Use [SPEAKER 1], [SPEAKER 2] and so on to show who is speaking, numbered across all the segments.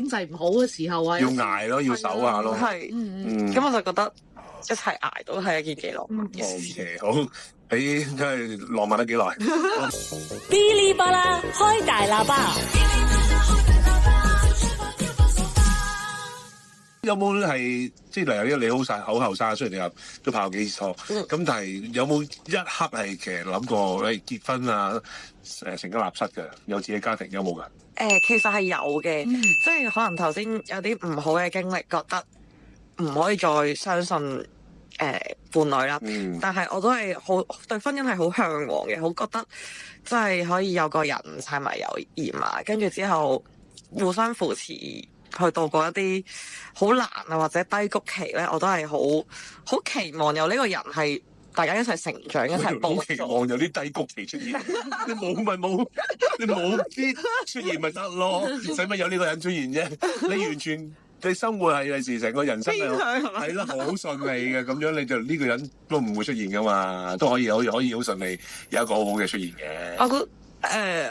[SPEAKER 1] 經濟唔好嘅時候啊，
[SPEAKER 2] 要捱咯，要守下咯。
[SPEAKER 3] 係，咁我就覺得一齊捱到係一件幾浪漫嘅事。
[SPEAKER 2] 好，你真係浪漫得幾耐？
[SPEAKER 4] 嗶哩吧啦，開大喇叭。
[SPEAKER 2] 有冇係即係例如你好後生，雖然你話都拍過幾次拖，咁但係有冇一刻係其實諗過結婚啊，成家立室嘅，有自己家庭有冇㗎？
[SPEAKER 3] 其實係有嘅，即係可能頭先有啲唔好嘅經歷，覺得唔可以再相信伴侶啦。但係我都係好對婚姻係好向往嘅，好覺得即係可以有個人柴米油鹽啊，跟住之後互相扶持。去度過一啲好難啊或者低谷期咧，我都係好期望有呢個人係大家一齊成長，一齊幫助。好期
[SPEAKER 2] 望有啲低谷期出現，你冇咪冇，你冇啲出現咪得咯？使乜有呢個人出現啫？你完全你生活係有時成個人生係啦，好順利嘅咁樣，你就呢個人都唔會出現噶嘛，都可以好順利有一個好好嘅出現嘅。
[SPEAKER 3] 我覺得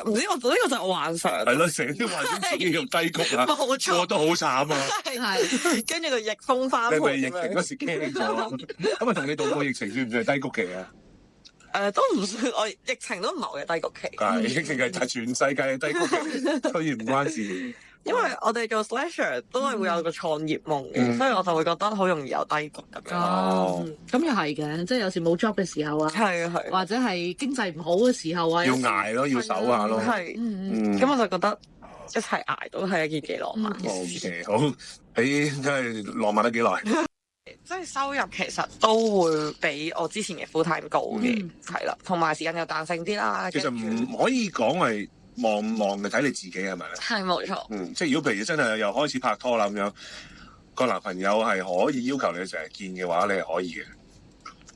[SPEAKER 3] 唔知我呢個就係幻想。係
[SPEAKER 2] 咯，成啲幻想自己咁低谷啊，
[SPEAKER 3] 冇錯，
[SPEAKER 2] 過得好慘啊。
[SPEAKER 3] 係，跟住個逆風翻盤。
[SPEAKER 2] 你咪疫情嗰時驚咗，咁啊同你度過疫情算唔算係低谷期啊？
[SPEAKER 3] 都唔算，我疫情都唔係我嘅低谷期。
[SPEAKER 2] 係疫情係全世界嘅低谷期，所以唔關事。
[SPEAKER 3] 因為我哋做 slasher 都係會有個創業夢嘅，所以我就會覺得好容易有低谷咁樣。
[SPEAKER 1] 咁又係嘅，即係有時冇 job 嘅時候啊，
[SPEAKER 3] 係
[SPEAKER 1] 或者係經濟唔好嘅時候啊，
[SPEAKER 2] 要捱咯，要守下咯。
[SPEAKER 3] 係，咁我就覺得一齊捱到係一件幾浪漫嘅事。
[SPEAKER 2] 好，你真係浪漫得幾耐？
[SPEAKER 3] 即係收入其實都會比我之前嘅 full time 高嘅，係啦，同埋時間又彈性啲啦。
[SPEAKER 2] 其實唔可以講係望嘅，睇你自己係咪咧？
[SPEAKER 3] 係冇錯。
[SPEAKER 2] 即係如果譬如真係又開始拍拖啦咁樣，個男朋友係可以要求你成日見嘅話，你係可以嘅。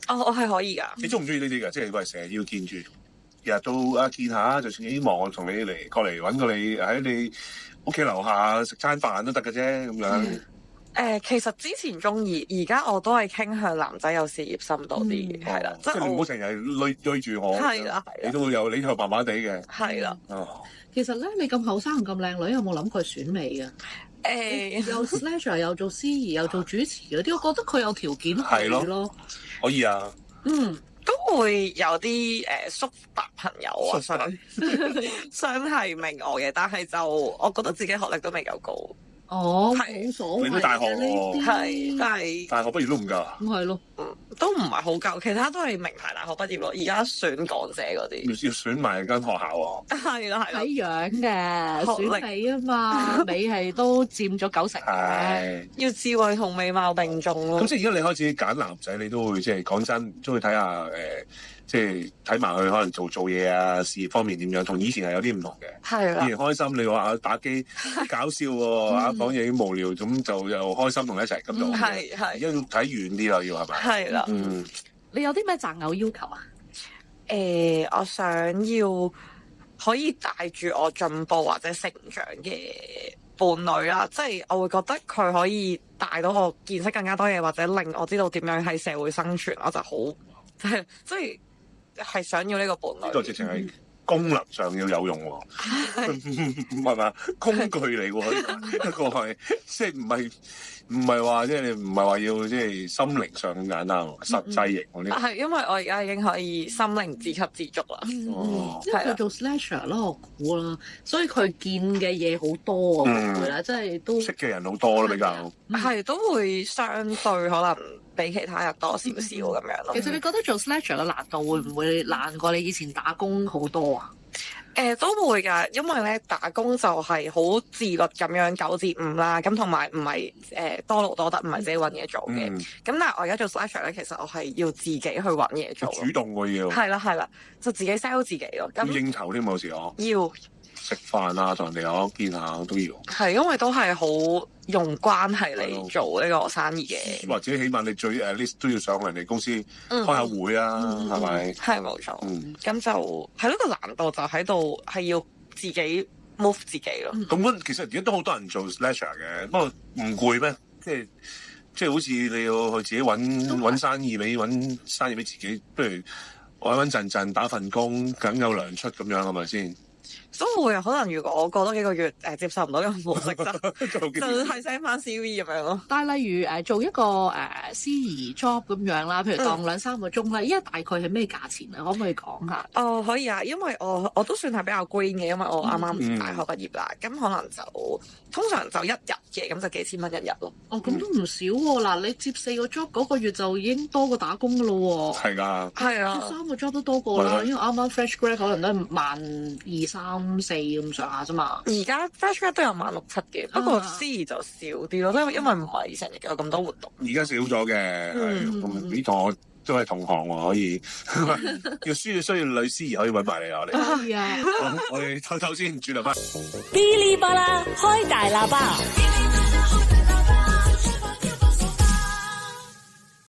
[SPEAKER 3] 我係可以㗎。
[SPEAKER 2] 你中唔中意呢啲㗎？即係喂成日要見住，日日到見下，就算希望我同你過嚟揾過你喺你屋企樓下食餐飯都得嘅啫咁樣。
[SPEAKER 3] 其實之前中意，而家我都係傾向男仔有事業心多啲嘅，係啦，
[SPEAKER 2] 即係你唔好成日追住我，
[SPEAKER 3] 係啦，
[SPEAKER 2] 你都會有你係麻麻地嘅，
[SPEAKER 3] 係啦。
[SPEAKER 1] 其實咧，你咁後生咁靚女，有冇諗過選美嘅？有 slasher 又做司儀又做主持嗰啲，我覺得佢有條件係咯，
[SPEAKER 2] 可以啊。
[SPEAKER 3] 都會有啲叔伯朋友啊，想提名我嘅，但係就我覺得自己學歷都未夠高。
[SPEAKER 1] 冇所謂。
[SPEAKER 2] 你都大學喎，
[SPEAKER 3] 係，但係
[SPEAKER 2] 大學畢業都唔夠啊？
[SPEAKER 1] 咁係咯，
[SPEAKER 3] 都唔係好夠，其他都係名牌大學畢業咯。而家選港姐嗰啲，
[SPEAKER 2] 要選埋間學校喎。
[SPEAKER 3] 係啦，
[SPEAKER 1] 睇樣嘅，選美啊嘛，美係都佔咗90%。
[SPEAKER 2] 係
[SPEAKER 3] 要智慧同美貌並重咯。
[SPEAKER 2] 咁即係而家你開始揀男仔，你都會即係講真，都會睇下即係睇埋佢可能做嘢啊，事業方面點樣，同以前係有啲唔同嘅。
[SPEAKER 3] 係啦，
[SPEAKER 2] 以前開心，你話打機搞笑喎，講嘢無聊，咁就又開心同你一齊咁就。
[SPEAKER 3] 係
[SPEAKER 2] 而家要睇遠啲啦，要係咪？
[SPEAKER 3] 係啦。
[SPEAKER 1] 你有啲咩擇偶要求啊？
[SPEAKER 3] 我想要可以帶住我進步或者成長嘅伴侶啦，即係我會覺得佢可以帶到我見識更加多嘢，或者令我知道點樣喺社會生存，我就好即係想要呢個伴侶。
[SPEAKER 2] 呢個直情係功能上要有用喎，唔係嘛？工具嚟喎，一個係即係唔係話即係你唔係話要即係心靈上咁簡單喎，實際型嗰啲。
[SPEAKER 3] 係因為我而家已經可以心靈自給自足啦。
[SPEAKER 1] 因為佢做 slasher 啦，我估啦，所以佢見嘅嘢好多啊，會啦，即係都
[SPEAKER 2] 識嘅人好多咯，比較
[SPEAKER 3] 係都會相對可能比其他人多少少咁樣咯。
[SPEAKER 1] 其實你覺得做 slasher 嘅難度會唔會難過你以前打工好多啊？
[SPEAKER 3] 都會㗎，因為咧打工就係好自律咁樣9至5啦，咁同埋唔係多勞多得，唔係自己揾嘢做嘅。咁但係我而家做 slasher 咧，其實我係要自己去揾嘢做，
[SPEAKER 2] 主動喎要。
[SPEAKER 3] 係啦，就自己 sell 自己咯。咁
[SPEAKER 2] 應酬添，有時我
[SPEAKER 3] 要
[SPEAKER 2] 食飯啊，同人哋我見下都要。
[SPEAKER 3] 係因為都係好用關係嚟做呢個生意嘅，
[SPEAKER 2] 或者起碼你最list 都要上人哋公司開下會啊，係咪？
[SPEAKER 3] 係冇錯。咁就係咯，個難度就喺度，係要自己 move 自己咯。
[SPEAKER 2] 咁其實而家都好多人做 slasher 嘅，不過唔攰咩？即係好似你要去自己揾生意俾自己，不如穩穩陣陣打份工，梗有糧出咁樣係咪先？
[SPEAKER 3] 所以會可能如果我過多幾個月接受唔到呢個模式就係 send 翻 CV 咁樣咯。
[SPEAKER 1] 但係例如做一個司儀 job 咁樣啦，譬如當2-3個鐘啦，依家大概係咩價錢啊？可唔可以講下？
[SPEAKER 3] 哦，可以啊，因為我都算係比較 green 嘅，因為我啱啱大學畢業啦，咁可能就通常就一日嘅，咁就幾千蚊一日咯。
[SPEAKER 1] 哦，咁都唔少喎！嗱，你接4個 job 嗰個月就已經多過打工噶咯喎。
[SPEAKER 2] 係㗎。
[SPEAKER 3] 係啊。
[SPEAKER 1] 接3個 job 都多過啦，因為啱啱 fresh grad 可能都係12,000-13,400咁上下啫嘛。
[SPEAKER 3] 而家 fresh grad 都有16,700嘅，不過司儀就少啲咯，因為唔係成日有咁多活動。
[SPEAKER 2] 而家少咗嘅，呢個都係同行喎，可以需要女司儀可以揾埋你啊！我哋
[SPEAKER 1] 係啊，
[SPEAKER 2] 我哋唞唞先，轉頭翻。
[SPEAKER 4] Bilibala 開大喇叭。